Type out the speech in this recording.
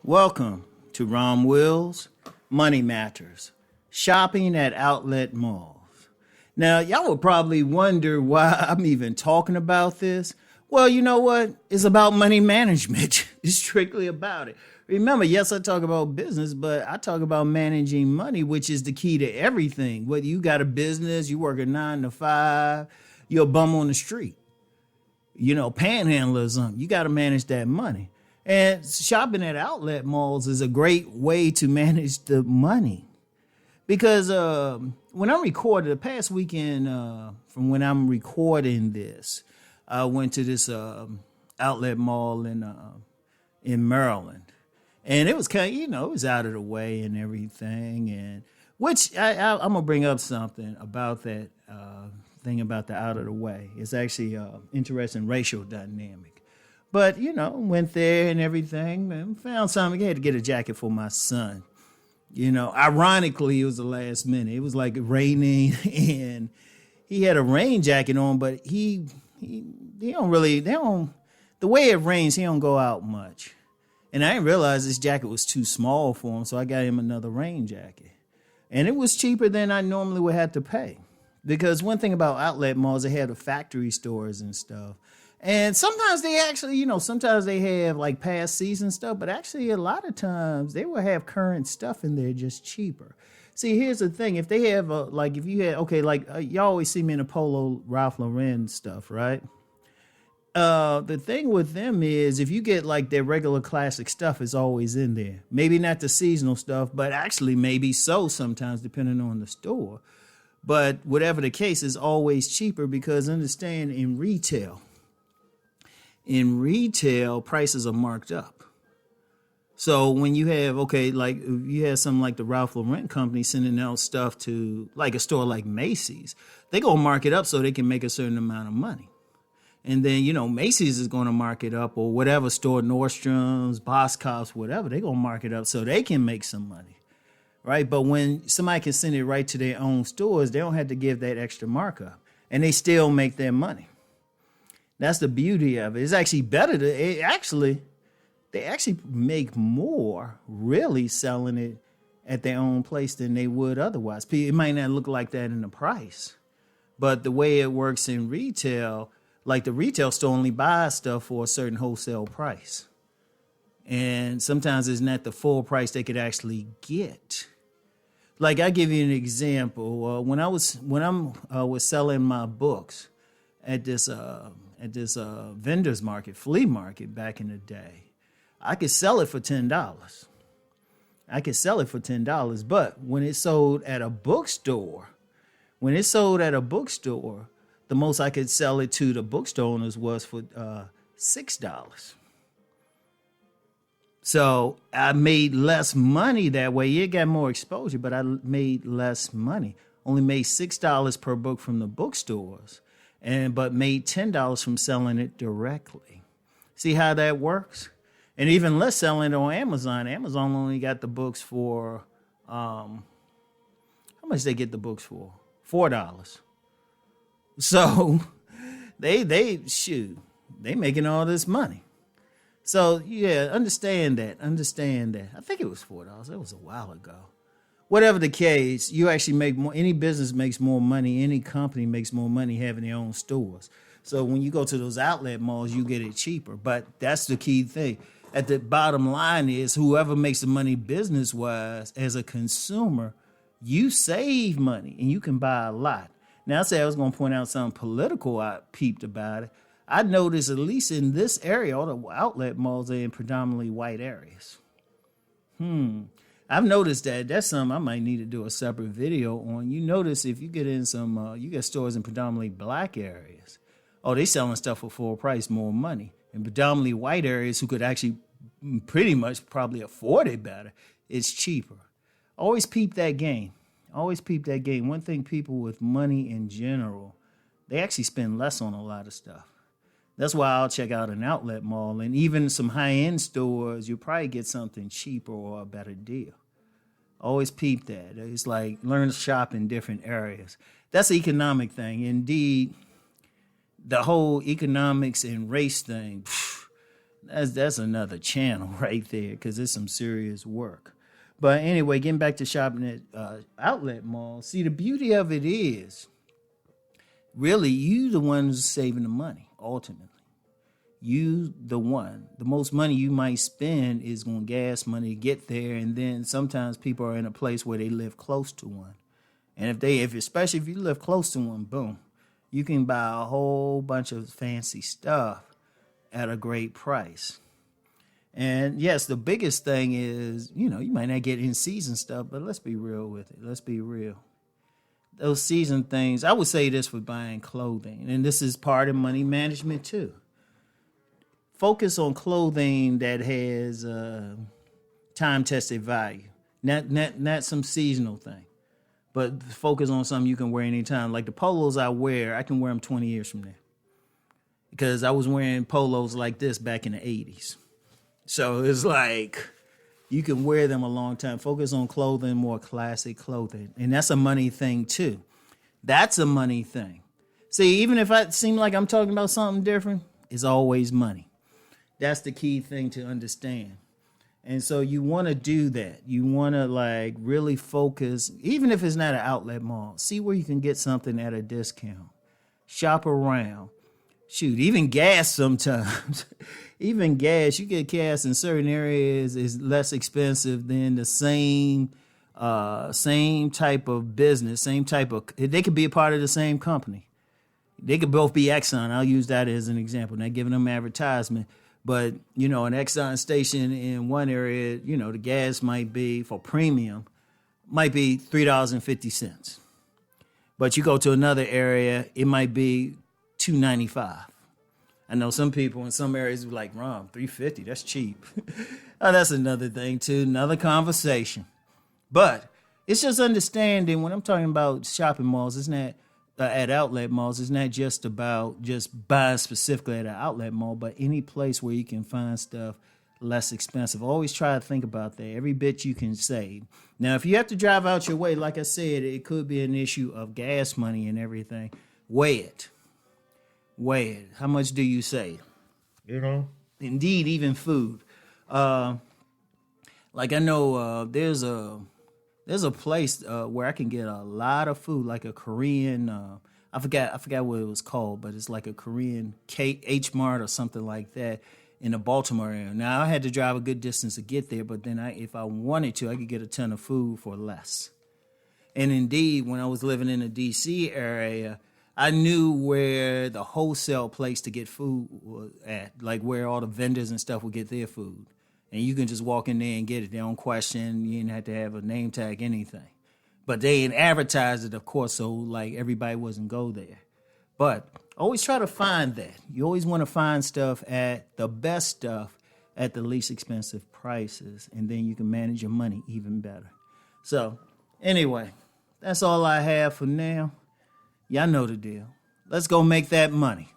Welcome to Rom Wills, Money Matters, shopping at outlet malls. Now, y'all will probably wonder why I'm even talking about this. Well, you know what? It's about money management. It's strictly about it. Remember, yes, I talk about business, but I talk about managing money, which is the key to everything. Whether you got a business, you work a 9 to 5, you're a bum on the street, panhandler or something. You got to manage that money. And shopping at outlet malls is a great way to manage the money. Because when I'm recording, the past weekend from when I'm recording this, I went to this outlet mall in Maryland. And it was kind of, it was out of the way and everything. And which I'm going to bring up something about that thing about the out of the way. It's actually interesting racial dynamic. But, went there and everything and found something. I had to get a jacket for my son. Ironically, it was the last minute. It was like raining and he had a rain jacket on, but the way it rains, he don't go out much. And I didn't realize this jacket was too small for him, so I got him another rain jacket. And it was cheaper than I normally would have to pay. Because one thing about outlet malls, they have the factory stores and stuff. And sometimes they actually, sometimes they have like past season stuff, but actually a lot of times they will have current stuff in there just cheaper. See, here's the thing. If they have, you always see me in a Polo Ralph Lauren stuff, right? The thing with them is if you get like their regular classic stuff is always in there. Maybe not the seasonal stuff, but actually maybe so sometimes depending on the store. But whatever the case is always cheaper because understand in retail, prices are marked up. So when you have, you have something like the Ralph Lauren company sending out stuff to like a store like Macy's, they go mark it up so they can make a certain amount of money. And then, Macy's is going to mark it up or whatever store, Nordstrom's, Boscov's, whatever, they're going to mark it up so they can make some money, right? But when somebody can send it right to their own stores, they don't have to give that extra markup and they still make their money. That's the beauty of it. It's actually better they actually make more really selling it at their own place than they would otherwise. It might not look like that in the price, but the way it works in retail, like the retail store only buys stuff for a certain wholesale price. And sometimes it's not the full price they could actually get. Like I give you an example. When I was selling my books at this vendor's market, flea market back in the day, I could sell it for $10. But when it sold at a bookstore, the most I could sell it to the bookstore owners was for $6. So I made less money that way. You got more exposure, but I made less money. Only made $6 per book from the bookstores, but made $10 from selling it directly. See how that works? And even less selling it on Amazon. Amazon only got the books for how much they get the books for? $4. So they making all this money. So yeah, understand that. I think it was $4. It was a while ago. Whatever the case, you actually make more. Any business makes more money. Any company makes more money having their own stores. So when you go to those outlet malls, you get it cheaper. But that's the key thing. At the bottom line is whoever makes the money business-wise, as a consumer, you save money and you can buy a lot. Now, I said I was going to point out something political I peeped about it. I noticed, at least in this area, all the outlet malls are in predominantly white areas. I've noticed that. That's something I might need to do a separate video on. You notice if you get in you get stores in predominantly black areas. Oh, they selling stuff for full price, more money. In predominantly white areas who could actually pretty much probably afford it better, it's cheaper. Always peep that game. One thing people with money in general, they actually spend less on a lot of stuff. That's why I'll check out an outlet mall and even some high-end stores, you'll probably get something cheaper or a better deal. Always peep that. It's like learn to shop in different areas. That's the economic thing. Indeed, the whole economics and race thing, That's another channel right there because it's some serious work. But anyway, getting back to shopping at outlet malls. See, the beauty of it is really you the one who's saving the money ultimately. You the one. The most money you might spend is on gas money to get there, and then sometimes people are in a place where they live close to one. And if especially if you live close to one, boom, you can buy a whole bunch of fancy stuff at a great price. And yes, the biggest thing is, you might not get in season stuff, but let's be real with it. Let's be real. Those season things, I would say this for buying clothing, and this is part of money management too. Focus on clothing that has time-tested value, not some seasonal thing, but focus on something you can wear anytime. Like the polos I wear, I can wear them 20 years from now because I was wearing polos like this back in the 80s. So it's like you can wear them a long time. Focus on clothing, more classic clothing. And that's a money thing too. That's a money thing. See, even if I seem like I'm talking about something different, it's always money. That's the key thing to understand. And so you want to do that. You want to like really focus, even if it's not an outlet mall, see where you can get something at a discount. Shop around. Shoot, even gas sometimes. Even gas, you get gas in certain areas is less expensive than the same type of business, they could be a part of the same company. They could both be Exxon. I'll use that as an example. Not giving them advertisement. But, an Exxon station in one area, the gas might be, for premium, might be $3.50. But you go to another area, it might be $2.95. I know some people in some areas are like, Rom, $3.50, that's cheap. Oh, that's another thing, too, another conversation. But it's just understanding when I'm talking about shopping malls, it's not at outlet malls, it's not just about just buying specifically at an outlet mall, but any place where you can find stuff less expensive. Always try to think about that. Every bit you can save. Now, if you have to drive out your way, like I said, it could be an issue of gas money and everything. Weigh it. How much do you save? Indeed, even food. Like I know there's a place where I can get a lot of food, like a Korean. I forgot what it was called, but it's like a Korean H Mart or something like that in the Baltimore area. Now I had to drive a good distance to get there, but then if I wanted to, I could get a ton of food for less. And indeed, when I was living in the D.C. area, I knew where the wholesale place to get food was at, like where all the vendors and stuff would get their food. And you can just walk in there and get it. They don't question. You didn't have to have a name tag, anything. But they didn't advertise it, of course, so like everybody wasn't go there. But always try to find that. You always want to find stuff at the best stuff at the least expensive prices, and then you can manage your money even better. So anyway, that's all I have for now. Y'all know the deal. Let's go make that money.